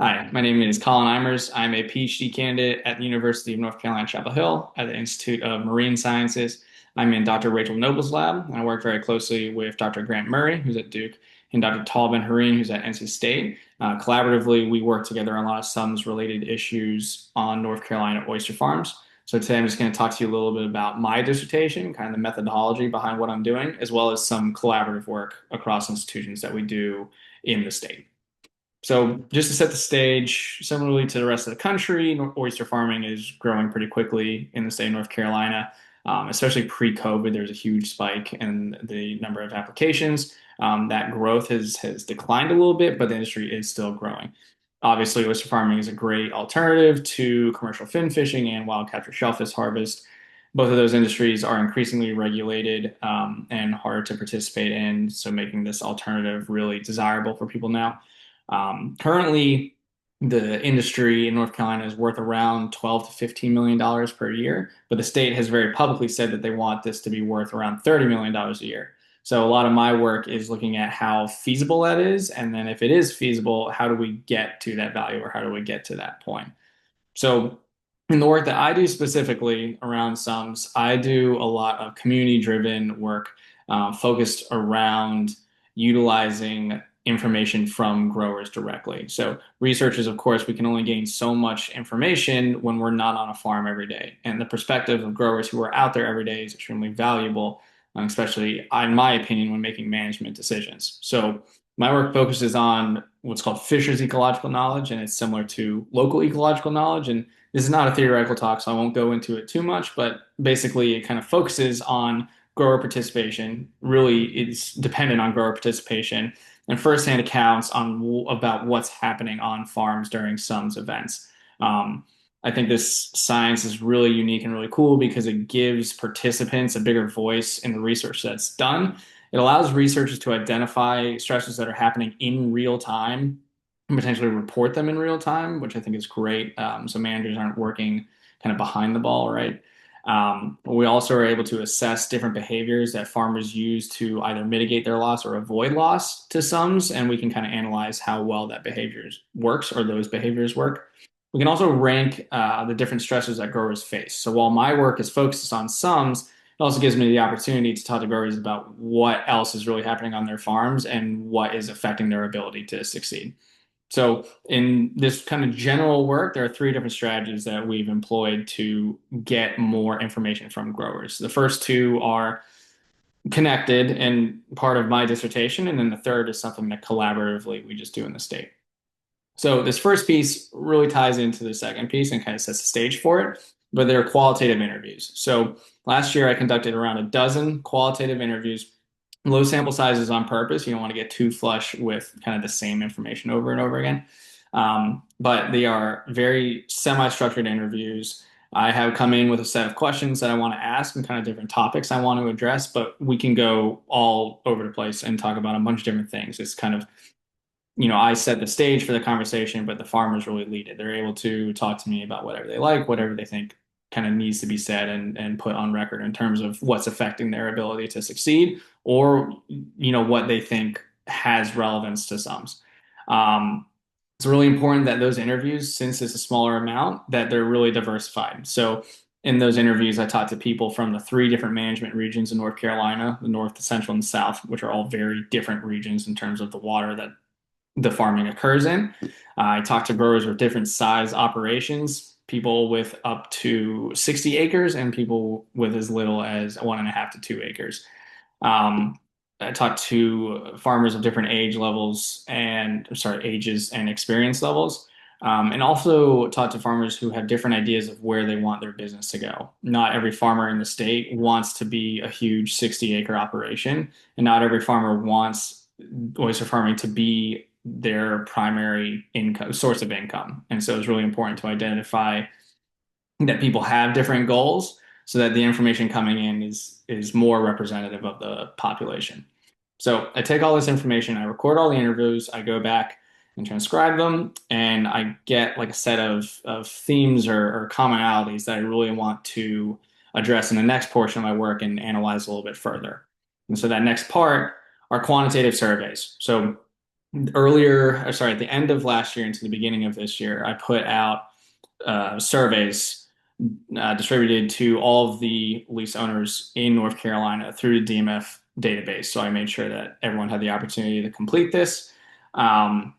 Hi, my name is Colin Elmers. I'm a PhD candidate at the University of North Carolina, Chapel Hill at the Institute of Marine Sciences. I'm in Dr. Rachel Noble's lab, and I work very closely with Dr. Grant Murray, who's at Duke, and Dr. Tal Ben-Hareen, who's at NC State. Collaboratively, we work together on a lot of SUMS-related issues on North Carolina oyster farms. So today I'm just going to talk to you a little bit about my dissertation, kind of the methodology behind what I'm doing, as well as some collaborative work across institutions that we do in the state. So just to set the stage, similarly to the rest of the country, oyster farming is growing pretty quickly in the state of North Carolina. Especially pre-COVID, there's a huge spike in the number of applications. That growth has declined a little bit, but the industry is still growing. Obviously, oyster farming is a great alternative to commercial fin fishing and wild catch or shellfish harvest. Both of those industries are increasingly regulated and harder to participate in, so making this alternative really desirable for people now. Currently, the industry in North Carolina is worth around 12 to $15 million per year, but the state has very publicly said that they want this to be worth around $30 million a year. So a lot of my work is looking at how feasible that is, and then if it is feasible, how do we get to that value or how do we get to that point? So in the work that I do specifically around SUMS, I do a lot of community-driven work focused around utilizing information from growers directly. So researchers, of course, we can only gain so much information when we're not on a farm every day. And the perspective of growers who are out there every day is extremely valuable, especially in my opinion, when making management decisions. So my work focuses on what's called Fisher's ecological knowledge, and it's similar to local ecological knowledge. And this is not a theoretical talk, so I won't go into it too much, but basically it kind of focuses on grower participation. Really, it's dependent on grower participation and firsthand accounts on about what's happening on farms during SUMS events. I think this science is really unique and really cool because it gives participants a bigger voice in the research that's done. It allows researchers to identify stressors that are happening in real time and potentially report them in real time, which I think is great. So managers aren't working kind of behind the ball, right? We also are able to assess different behaviors that farmers use to either mitigate their loss or avoid loss to sums, and we can kind of analyze how well that behavior works or those behaviors work. We can also rank the different stressors that growers face. So while my work is focused on sums, it also gives me the opportunity to talk to growers about what else is really happening on their farms and what is affecting their ability to succeed. So in this kind of general work, there are three different strategies that we've employed to get more information from growers. The first two are connected and part of my dissertation, and then the third is something that collaboratively we just do in the state. So this first piece really ties into the second piece and kind of sets the stage for it, but they're qualitative interviews. So last year I conducted around a dozen qualitative interviews, low sample sizes on purpose. You don't want to get too flush with kind of the same information over and over again. But they are very semi-structured interviews. I have come in with a set of questions that I want to ask and kind of different topics I want to address, but we can go all over the place and talk about a bunch of different things. It's kind of, I set the stage for the conversation, but the farmers really lead it. They're able to talk to me about whatever they like, whatever they think kind of needs to be said and put on record in terms of what's affecting their ability to succeed or, what they think has relevance to sums. It's really important that those interviews, since it's a smaller amount, that they're really diversified. So in those interviews, I talked to people from the three different management regions in North Carolina, the North, the Central, and the South, which are all very different regions in terms of the water that the farming occurs in. I talked to growers with different size operations, people with up to 60 acres and people with as little as 1.5 to 2 acres. Um, I talked to farmers of different ages and experience levels. And also talked to farmers who have different ideas of where they want their business to go. Not every farmer in the state wants to be a huge 60-acre operation, and not every farmer wants oyster farming to be their primary income source of income. And so it's really important to identify that people have different goals so that the information coming in is more representative of the population. So I take all this information, I record all the interviews, I go back and transcribe them, and I get like a set of themes or commonalities that I really want to address in the next portion of my work and analyze a little bit further. And so that next part are quantitative surveys. So at the end of last year into the beginning of this year, I put out surveys distributed to all of the lease owners in North Carolina through the DMF database. So I made sure that everyone had the opportunity to complete this. Um,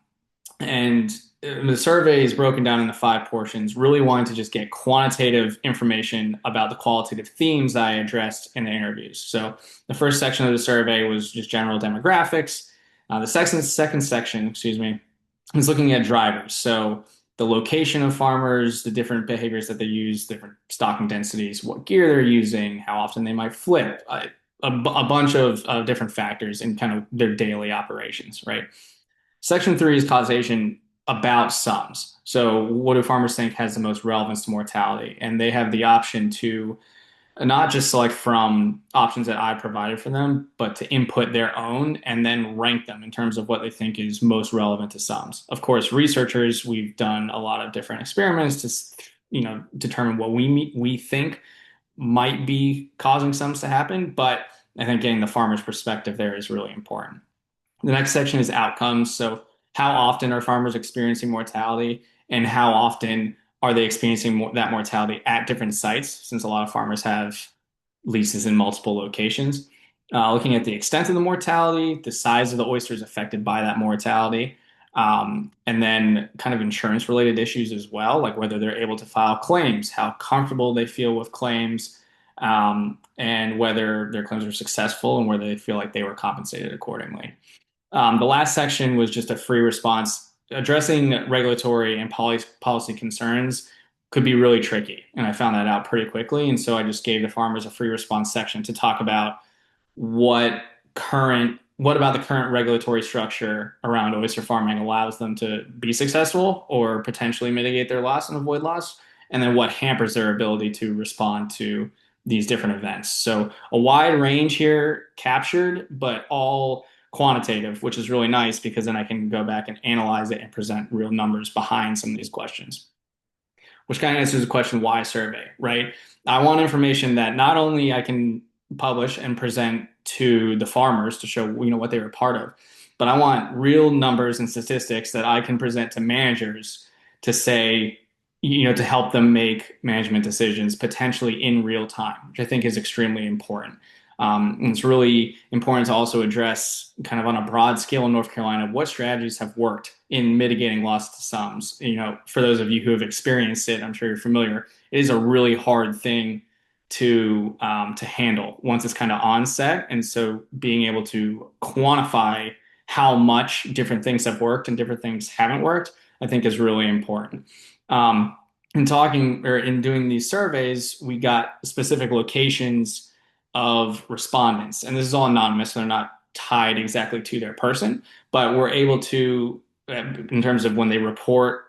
and the survey is broken down into five portions, really wanting to just get quantitative information about the qualitative themes that I addressed in the interviews. So the first section of the survey was just general demographics. The second section, excuse me, is looking at drivers. So the location of farmers, the different behaviors that they use, different stocking densities, what gear they're using, how often they might flip, a bunch of different factors in kind of their daily operations, right? Section three is causation about sums. So, what do farmers think has the most relevance to mortality? And they have the option to not just select from options that I provided for them, but to input their own and then rank them in terms of what they think is most relevant to sums. Of course, researchers, we've done a lot of different experiments to, determine what we think might be causing sums to happen. But I think getting the farmer's perspective there is really important. The next section is outcomes. So, how often are farmers experiencing mortality, and how often are they experiencing that mortality at different sites? Since a lot of farmers have leases in multiple locations. Looking at the extent of the mortality, the size of the oysters affected by that mortality, and then kind of insurance related issues as well, like whether they're able to file claims, how comfortable they feel with claims, and whether their claims are successful and whether they feel like they were compensated accordingly. The last section was just a free response. Addressing regulatory and policy concerns could be really tricky. And I found that out pretty quickly. And so I just gave the farmers a free response section to talk about what about the current regulatory structure around oyster farming allows them to be successful or potentially mitigate their loss and avoid loss, and then what hampers their ability to respond to these different events. So a wide range here captured, but all quantitative, which is really nice because then I can go back and analyze it and present real numbers behind some of these questions. Which kind of answers the question, why survey, right? I want information that not only I can publish and present to the farmers to show, what they were part of, but I want real numbers and statistics that I can present to managers to say, to help them make management decisions potentially in real time, which I think is extremely important. And it's really important to also address kind of on a broad scale in North Carolina, what strategies have worked in mitigating loss to sums. For those of you who have experienced it, I'm sure you're familiar. It is a really hard thing to handle once it's kind of on set. And so being able to quantify how much different things have worked and different things haven't worked, I think is really important. In talking or in doing these surveys, we got specific locations of respondents, and this is all anonymous, so they're not tied exactly to their person, but we're able to, in terms of when they report,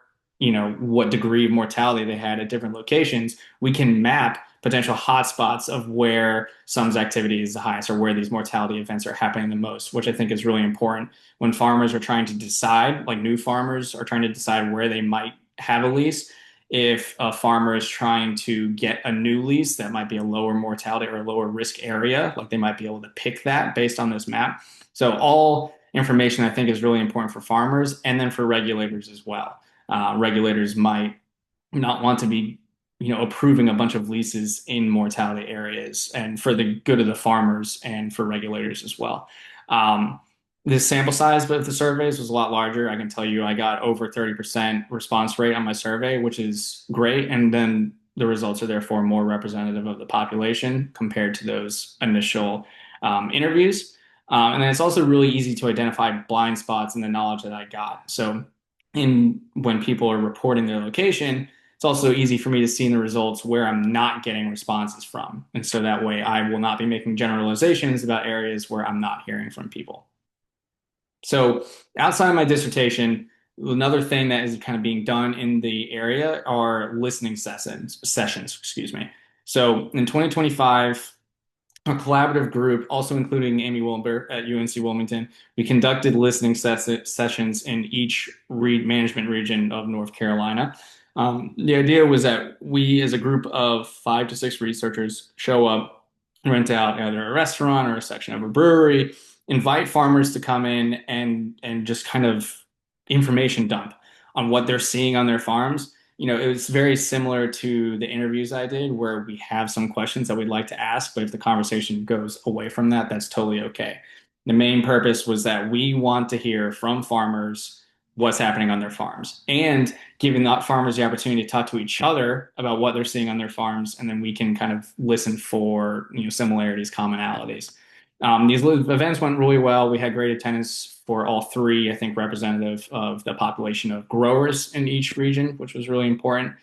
what degree of mortality they had at different locations, we can map potential hotspots of where sums activity is the highest or where these mortality events are happening the most, which I think is really important when farmers are trying to decide, like new farmers are trying to decide where they might have a lease. If a farmer is trying to get a new lease that might be a lower mortality or a lower risk area, like they might be able to pick that based on this map. So all information I think is really important for farmers and then for regulators as well. Regulators might not want to be, approving a bunch of leases in mortality areas, and for the good of the farmers and for regulators as well. The sample size of the surveys was a lot larger. I can tell you I got over 30% response rate on my survey, which is great. And then the results are therefore more representative of the population compared to those initial interviews. And then it's also really easy to identify blind spots in the knowledge that I got. So when people are reporting their location, it's also easy for me to see in the results where I'm not getting responses from. And so that way I will not be making generalizations about areas where I'm not hearing from people. So outside of my dissertation, another thing that is kind of being done in the area are listening sessions, excuse me. So in 2025, a collaborative group, also including Amy Wilbur at UNC Wilmington, we conducted listening sessions in each management region of North Carolina. The idea was that we, as a group of 5 to 6 researchers, show up, rent out either a restaurant or a section of a brewery, invite farmers to come in and just kind of information dump on what they're seeing on their farms. It was very similar to the interviews I did where we have some questions that we'd like to ask, but if the conversation goes away from that, that's totally okay. The main purpose was that we want to hear from farmers what's happening on their farms and giving the farmers the opportunity to talk to each other about what they're seeing on their farms, and then we can kind of listen for similarities, commonalities. These events went really well. We had great attendance for all three, I think, representative of the population of growers in each region, which was really important.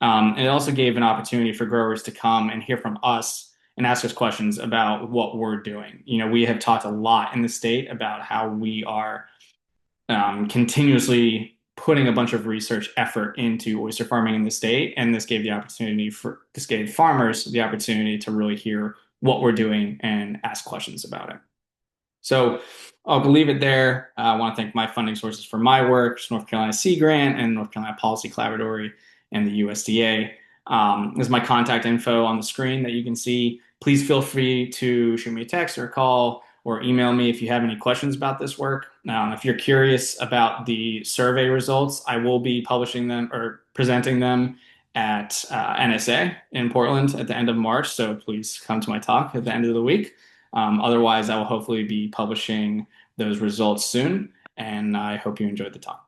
And it also gave an opportunity for growers to come and hear from us and ask us questions about what we're doing. We have talked a lot in the state about how we are continuously putting a bunch of research effort into oyster farming in the state, and this gave farmers the opportunity to really hear what we're doing and ask questions about it. So I'll leave it there. I want to thank my funding sources for my work, North Carolina Sea Grant and North Carolina Policy Collaboratory and the USDA. There's my contact info on the screen that you can see. Please feel free to shoot me a text or a call or email me if you have any questions about this work. If you're curious about the survey results, I will be publishing them or presenting them at NSA in Portland at the end of March. So please come to my talk at the end of the week. Otherwise, I will hopefully be publishing those results soon, and I hope you enjoyed the talk.